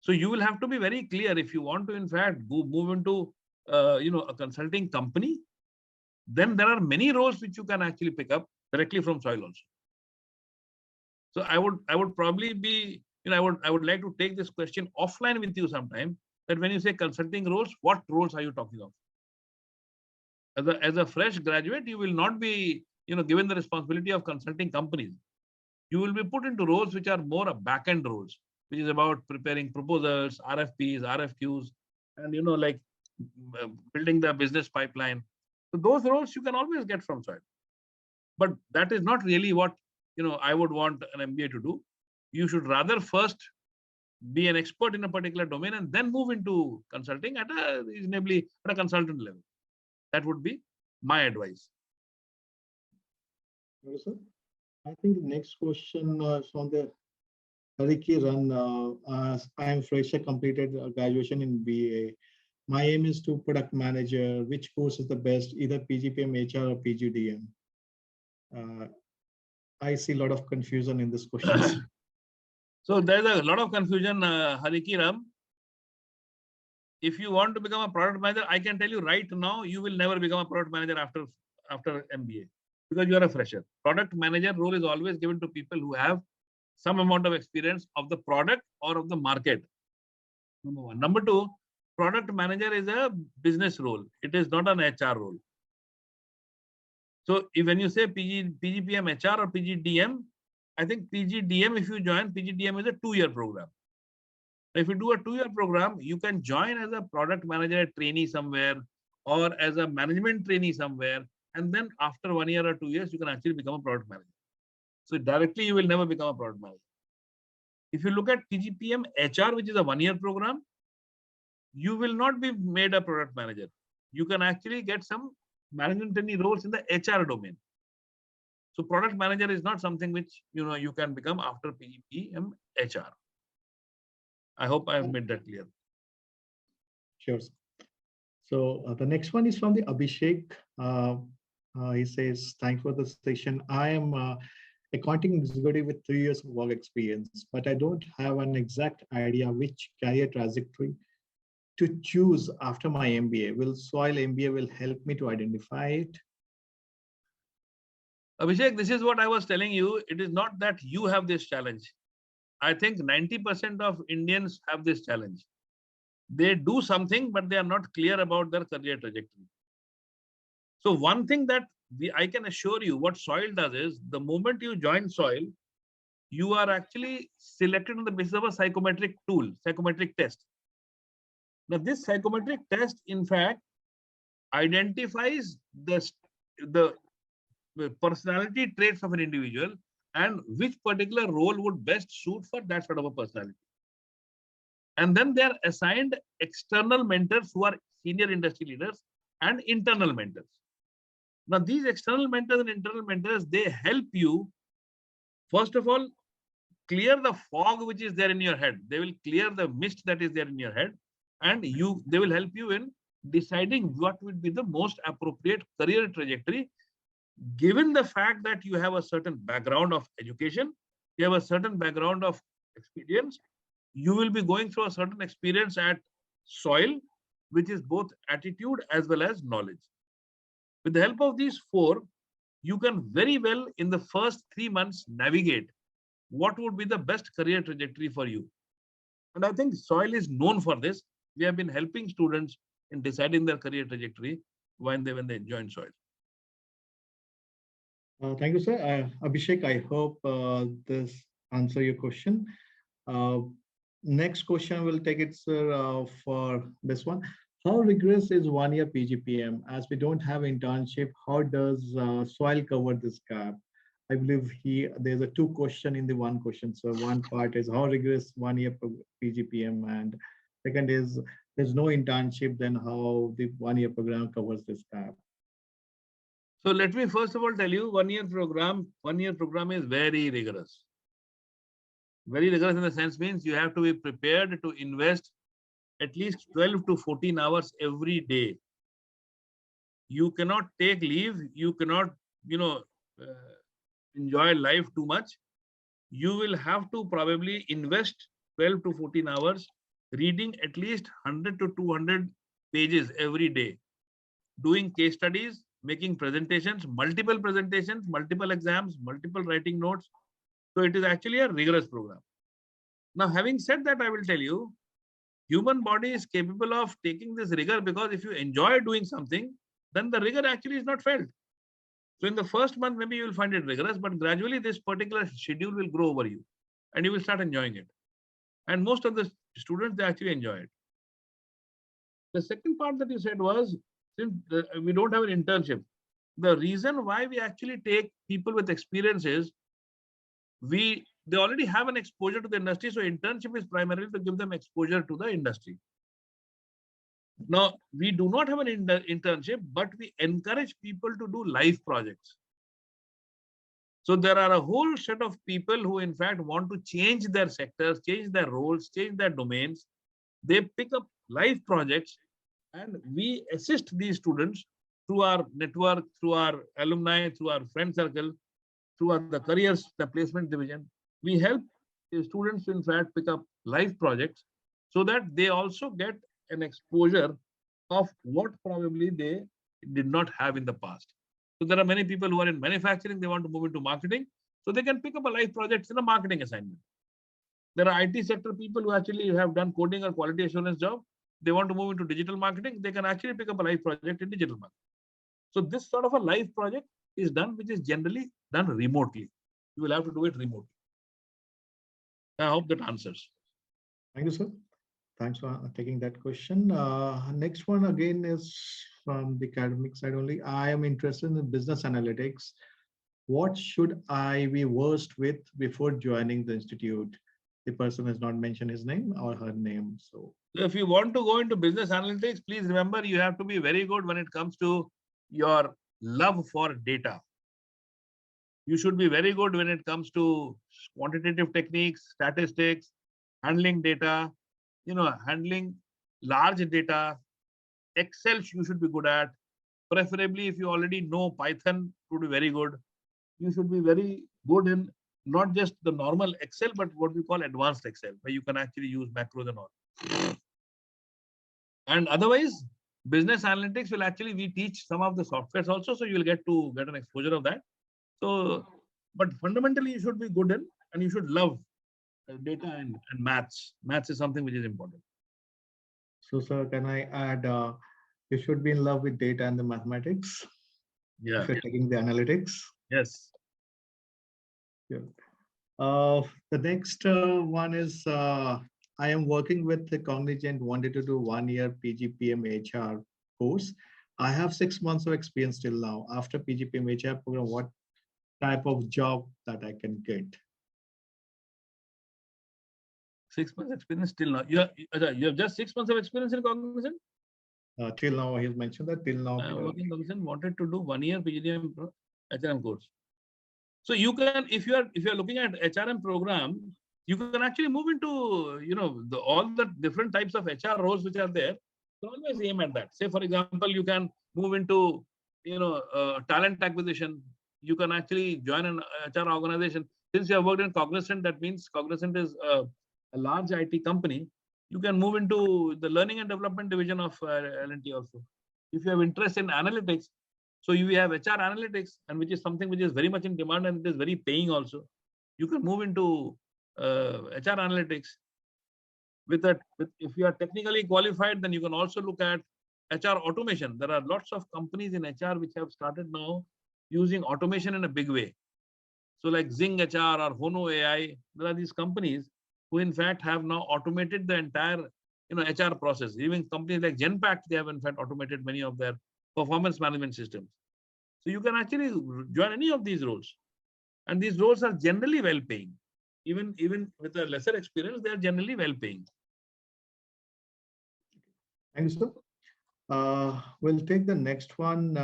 Speaker 2: So you will have to be very clear if you want to, in fact, move into a consulting company. Then there are many roles which you can actually pick up directly from SOIL also. So I would probably be, I would like to take this question offline with you sometime. That when you say consulting roles, what roles are you talking of? As a fresh graduate, you will not be given the responsibility of consulting companies. You will be put into roles which are more back-end roles, which is about preparing proposals, RFPs, RFQs, and like building the business pipeline. So those roles you can always get from SOIL. But that is not really what I would want an MBA to do. You should rather first be an expert in a particular domain and then move into consulting at a consultant level. That would be my advice.
Speaker 1: Okay, sir. I think the next question is on the Harikiran. I am fresher, completed graduation in BA. My aim is to product manager. Which course is the best, either PGPM, HR, or PGDM? I see a lot of confusion in this question.
Speaker 2: So there's a lot of confusion, Harikiran. If you want to become a product manager, I can tell you right now, you will never become a product manager after MBA because you are a fresher. Product manager role is always given to people who have some amount of experience of the product or of the market. Number one. Number two, product manager is a business role. It is not an HR role. So when you say PGPM HR or PGDM, I think PGDM, if you join, PGDM is a 2-year program. If you do a 2-year program, you can join as a product manager trainee somewhere or as a management trainee somewhere. And then after 1 year or 2 years, you can actually become a product manager. So directly, you will never become a product manager. If you look at PGPM HR, which is a 1-year program, you will not be made a product manager. You can actually get some management trainee roles in the HR domain. So product manager is not something which you can become after PGPM HR. I hope I have made that clear.
Speaker 1: Sure. So the next one is from the Abhishek. He says, thanks for the session. I am accounting executive with 3 years of work experience, but I don't have an exact idea which career trajectory to choose after my MBA. Will Soil MBA will help me to identify it?
Speaker 2: Abhishek, this is what I was telling you. It is not that you have this challenge. I think 90% of Indians have this challenge. They do something, but they are not clear about their career trajectory. So one thing that I can assure you, what Soil does is, the moment you join Soil, you are actually selected on the basis of a psychometric tool, psychometric test. Now, this psychometric test, in fact, identifies the personality traits of an individual and which particular role would best suit for that sort of a personality. And then they are assigned external mentors who are senior industry leaders and internal mentors. Now, these external mentors and internal mentors, they help you, first of all, clear the fog which is there in your head. They will clear the mist that is there in your head, and they will help you in deciding what would be the most appropriate career trajectory, given the fact that you have a certain background of education, you have a certain background of experience, you will be going through a certain experience at Soil, which is both attitude as well as knowledge. With the help of these 4, you can very well in the first 3 months navigate what would be the best career trajectory for you. And I think Soil is known for this. We have been helping students in deciding their career trajectory when they join Soil.
Speaker 1: Thank you, sir. Abhishek, I hope this answer your question. Next question, we'll take it, sir, for this one. How rigorous is 1-year PGPM? As we don't have internship, how does Soil cover this gap? I believe there's a 2 question in the 1 question. So one part is how rigorous 1-year PGPM, and second is there's no internship, then how the 1-year program covers this gap.
Speaker 2: So let me first of all tell you, 1-year program is very rigorous. Very rigorous in the sense means you have to be prepared to invest at least 12 to 14 hours every day. You cannot take leave. You cannot, enjoy life too much. You will have to probably invest 12 to 14 hours reading at least 100 to 200 pages every day, doing case studies, making presentations, multiple exams, multiple writing notes. So it is actually a rigorous program. Now, having said that, I will tell you, human body is capable of taking this rigor, because if you enjoy doing something, then the rigor actually is not felt. So in the first month, maybe you will find it rigorous, but gradually this particular schedule will grow over you and you will start enjoying it. And most of the students, they actually enjoy it. The second part that you said was, since we don't have an internship, the reason why we actually take people with experience is they already have an exposure to the industry. So internship is primarily to give them exposure to the industry. Now, we do not have an internship, but we encourage people to do live projects. So there are a whole set of people who, in fact, want to change their sectors, change their roles, change their domains. They pick up live projects, and we assist these students through our network, through our alumni, through our friend circle, through the careers, the placement division. We help the students, in fact, pick up live projects so that they also get an exposure of what probably they did not have in the past. So there are many people who are in manufacturing, they want to move into marketing, so they can pick up a live project in a marketing assignment. There are IT sector people who actually have done coding or quality assurance job. They want to move into digital marketing, they can actually pick up a live project in digital marketing. So this sort of a live project is done, which is generally done remotely. You will have to do it remotely. I hope that answers.
Speaker 1: Thank you, sir. Thanks for taking that question. Next one again is from the academic side only. I am interested in business analytics. What should I be versed with before joining the institute? the person has not mentioned his name or her name. So
Speaker 2: if you want to go into business analytics, please remember you have to be very good when it comes to your love for data. You should be very good when it comes to quantitative techniques, statistics, handling data, handling large data. Excel you should be good at. Preferably, if you already know Python, it would be very good. You should be very good in not just the normal Excel, but what we call advanced Excel, where you can actually use macros and all. And otherwise, business analytics will actually, we teach some of the softwares also, so you'll get an exposure of that. So, but fundamentally, you should be good in, and you should love data and maths. Maths is something which is important.
Speaker 1: So, sir, can I add, you should be in love with data and the mathematics.
Speaker 2: Yeah.
Speaker 1: If you're taking the analytics.
Speaker 2: Yes.
Speaker 1: Yeah. The next one is, I am working with the Cognizant, wanted to do 1 year PGPM HR course. I have 6 months of experience till now. After PGPM HR program, what type of job that I can get?
Speaker 2: 6 months experience till now. You have just 6 months of experience in Cognizant?
Speaker 1: Till now, he's mentioned that till now.
Speaker 2: I am working in Cognizant, wanted to do 1 year PGDM HRM course. So you can, if you are looking at HRM program, you can actually move into, all the different types of HR roles which are there. So always aim at that. Say, for example, you can move into, talent acquisition. You can actually join an HR organization. Since you have worked in Cognizant, that means Cognizant is a large IT company. You can move into the learning and development division of L&T also. If you have interest in analytics, so you have HR analytics, and which is something which is very much in demand and it is very paying also. You can move into HR analytics. If you are technically qualified, then you can also look at HR automation. There are lots of companies in HR which have started now using automation in a big way. So like Zing HR or Hono AI, there are these companies who in fact have now automated the entire HR process. Even companies like Genpact, they have in fact automated many of their performance management systems. So you can actually join any of these roles. And these roles are generally well paying. Even with a lesser experience, they are generally well paying.
Speaker 1: Thank you, sir. We'll take the next one.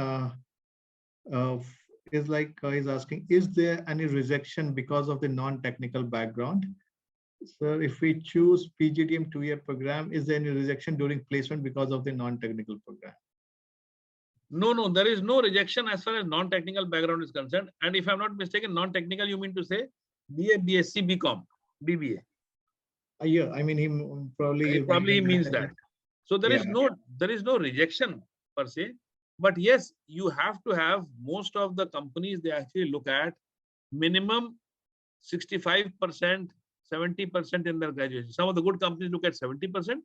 Speaker 1: He's asking, is there any rejection because of the non-technical background? Sir, if we choose PGDM 2-year program, is there any rejection during placement because of the non-technical program?
Speaker 2: No, there is no rejection as far as non-technical background is concerned. And if I'm not mistaken, non-technical, you mean to say BA, BSc, BCom, BBA?
Speaker 1: Yeah, I mean, he probably
Speaker 2: means that. So there is no rejection per se. But yes, you have to have, most of the companies, they actually look at minimum 65%, 70% in their graduation. Some of the good companies look at 70%.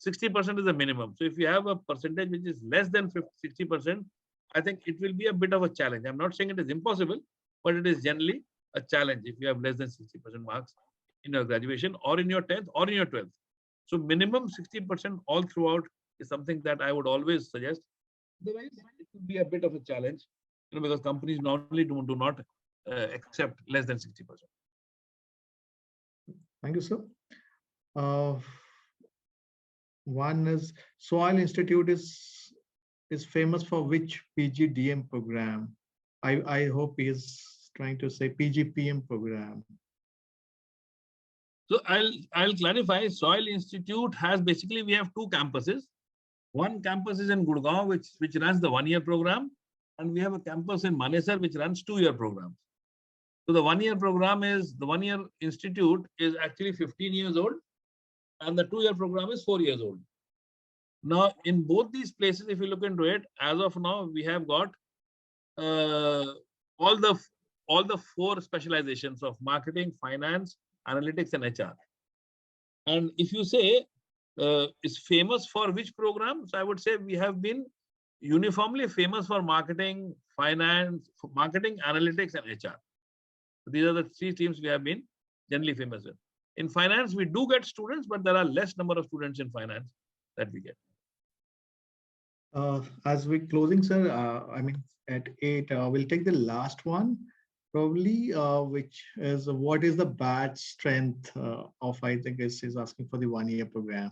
Speaker 2: 60% is the minimum. So if you have a percentage which is less than 60%, I think it will be a bit of a challenge. I'm not saying it is impossible, but it is generally a challenge if you have less than 60% marks in your graduation or in your 10th or in your 12th. So minimum 60% all throughout is something that I would always suggest. Otherwise, it could be a bit of a challenge, because companies normally do not accept less than 60%.
Speaker 1: Thank you, sir. One is Soil Institute is famous for which PGDM program? I hope he is trying to say PGPM program.
Speaker 2: So I'll clarify. Soil Institute has basically, we have 2 campuses. One campus is in Gurgaon, which runs the 1-year program, and we have a campus in Manesar which runs 2-year programs. So the 1-year program is, the 1-year institute is actually 15 years old, and the 2-year program is 4 years old. Now, in both these places, if you look into it, as of now, we have got all the 4 specializations of marketing, finance, analytics, and HR. And if you say is famous for which program, so I would say we have been uniformly famous for marketing, finance, marketing, analytics, and HR. These are the 3 teams we have been generally famous with. In finance, we do get students, but there are less number of students in finance that we get.
Speaker 1: As we're closing, sir, I mean, at 8, we'll take the last one. Probably, which is what is the batch strength of, I think is asking for the 1 year program.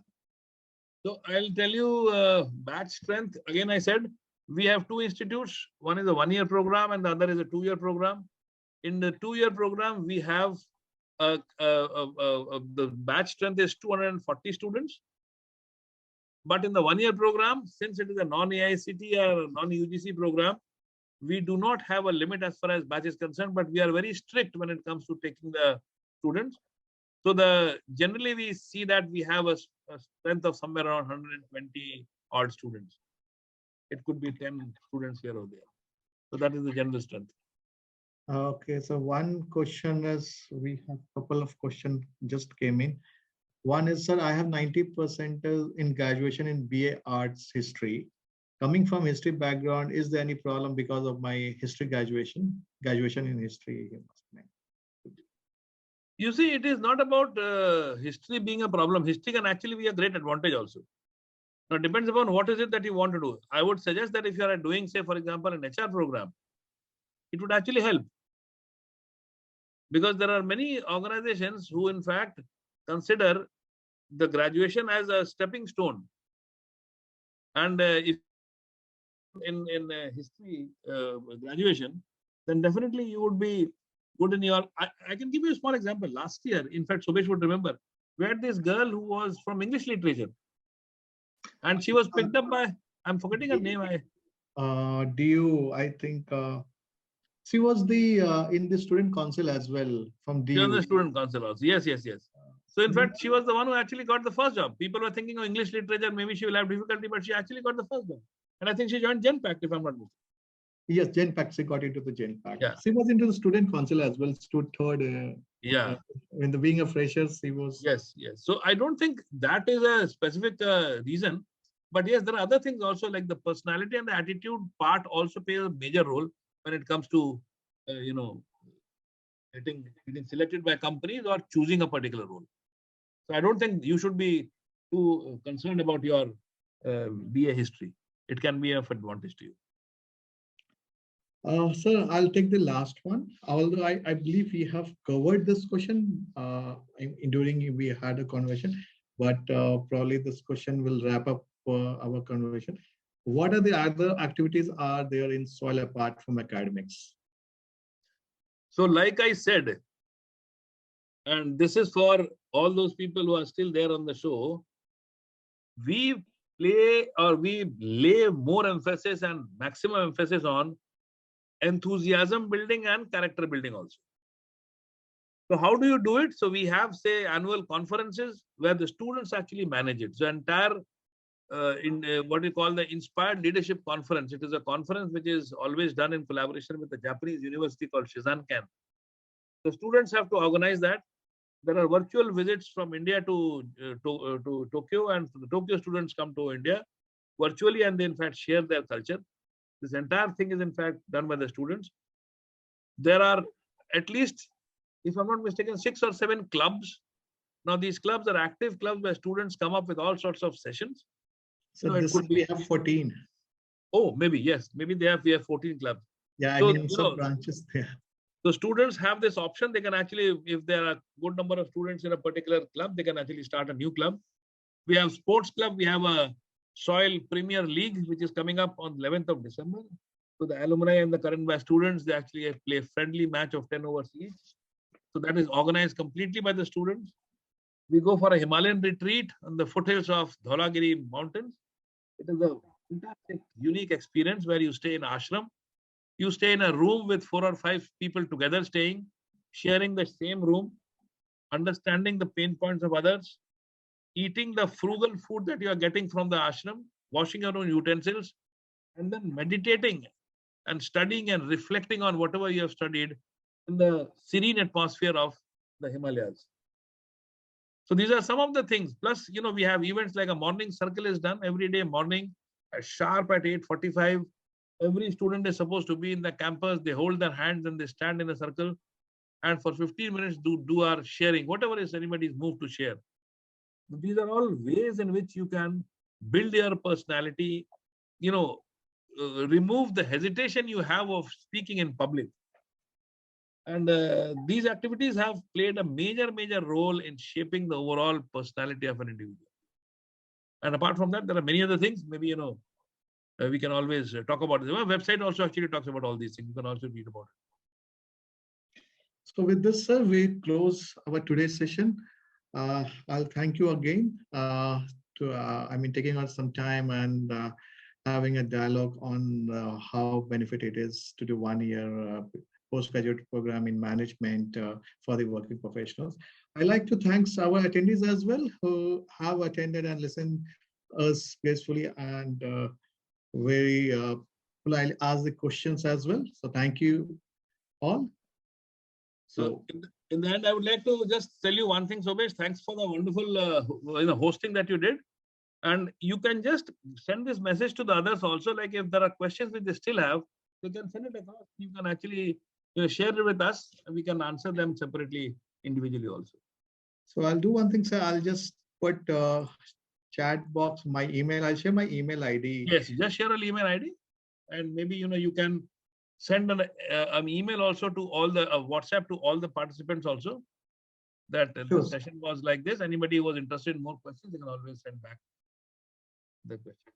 Speaker 2: So I'll tell you batch strength. Again, I said we have two institutes. One is a 1 year program and the other is a 2 year program. In the 2 year program, we have the batch strength is 240 students. But in the 1 year program, since it is a non-AICT or non-UGC program, we do not have a limit as far as batch is concerned, but we are very strict when it comes to taking the students. So generally we see that we have a strength of somewhere around 120 odd students. It could be 10 students here or there. So that is the general strength.
Speaker 1: Okay, so one question is, we have a couple of questions just came in. One is, sir, I have 90% in graduation in BA Arts History. Coming from history background, is there any problem because of my history graduation in history?
Speaker 2: You see, it is not about history being a problem. History can actually be a great advantage also. Now, it depends upon what is it that you want to do. I would suggest that if you are doing, say, for example, an HR program, it would actually help. Because there are many organizations who, in fact, consider the graduation as a stepping stone. And if in history graduation, then definitely you would be good in your. I can give you a small example. Last year, in fact, Subesh would remember, we had this girl who was from English literature, and she was picked up by. I'm forgetting her name.
Speaker 1: DU, I think she was the in the student council as well from
Speaker 2: She was
Speaker 1: DU.
Speaker 2: the student council also. Yes, yes, yes. So in fact, she was the one who actually got the first job. People were thinking of English literature, maybe she will have difficulty, but she actually got the first job. And I think she joined GenPact, if I'm not mistaken.
Speaker 1: Yes, GenPact. She got into the GenPact.
Speaker 2: Yeah.
Speaker 1: She was into the student council as well. Stood third.
Speaker 2: Yeah.
Speaker 1: In the being a fresher, she was.
Speaker 2: Yes, yes. So I don't think that is a specific reason. But yes, there are other things also, like the personality and the attitude part also plays a major role when it comes to, getting selected by companies or choosing a particular role. So I don't think you should be too concerned about your BA history. It can be of advantage to you.
Speaker 1: Sir, I'll take the last one. Although I believe we have covered this question during we had a conversation, but probably this question will wrap up our conversation. What are the other activities are there in soil apart from academics?
Speaker 2: So like I said, and this is for all those people who are still there on the show, we lay more emphasis and maximum emphasis on enthusiasm building and character building also. So how do you do it? So we have, say, annual conferences where the students actually manage it. So entire what we call the Inspired Leadership Conference. It is a conference which is always done in collaboration with a Japanese university called Shizankan. The students have to organize that. There are virtual visits from India to Tokyo, and the Tokyo students come to India virtually, and they in fact share their culture. This entire thing is in fact done by the students. There are at least, if I'm not mistaken, 6 or 7 clubs. Now these clubs are active clubs where students come up with all sorts of sessions.
Speaker 1: So this could be, we have 14.
Speaker 2: Oh, maybe, yes. Maybe we have 14 clubs.
Speaker 1: Yeah, so, I mean, some branches there.
Speaker 2: So students have this option. They can actually, if there are a good number of students in a particular club, they can actually start a new club. We have sports club. We have a Soil Premier League, which is coming up on 11th of December. So the alumni and the current batch students, they actually play a friendly match of 10 overs each. So that is organized completely by the students. We go for a Himalayan retreat on the foothills of Dhaulagiri mountains. It is a fantastic, unique experience where you stay in ashram. You stay in a room with 4 or 5 people together staying, sharing the same room, understanding the pain points of others, eating the frugal food that you are getting from the ashram, washing your own utensils, and then meditating and studying and reflecting on whatever you have studied in the serene atmosphere of the Himalayas. So these are some of the things. Plus, we have events like a morning circle is done every day morning, sharp at 8:45. Every student is supposed to be in the campus. They hold their hands and they stand in a circle. And for 15 minutes, do our sharing, whatever is anybody's moved to share. These are all ways in which you can build your personality, remove the hesitation you have of speaking in public. And these activities have played a major role in shaping the overall personality of an individual. And apart from that, there are many other things. Maybe, we can always talk about it. Our website also actually talks about all these things. You can also read about it.
Speaker 1: So with this, sir, we close our today's session. I'll thank you again taking out some time and having a dialogue on how benefit it is to do 1 year postgraduate program in management for the working professionals. I'd like to thank our attendees as well who have attended and listened us gracefully and very politely ask the questions as well. So thank you all.
Speaker 2: So in the end, I would like to just tell you one thing, Sobesh. Thanks for the wonderful hosting that you did. And you can just send this message to the others also. Like if there are questions which they still have, you can send it across. You can actually share it with us, and we can answer them separately, individually also.
Speaker 1: So I'll do one thing, sir. I'll just put chat box my email. I'll share my email ID.
Speaker 2: Yes, just share an email ID, and maybe you can send an email also to all the WhatsApp to all the participants also. That
Speaker 1: Sure.
Speaker 2: The session was like this. Anybody who was interested in more questions, they can always send back the question.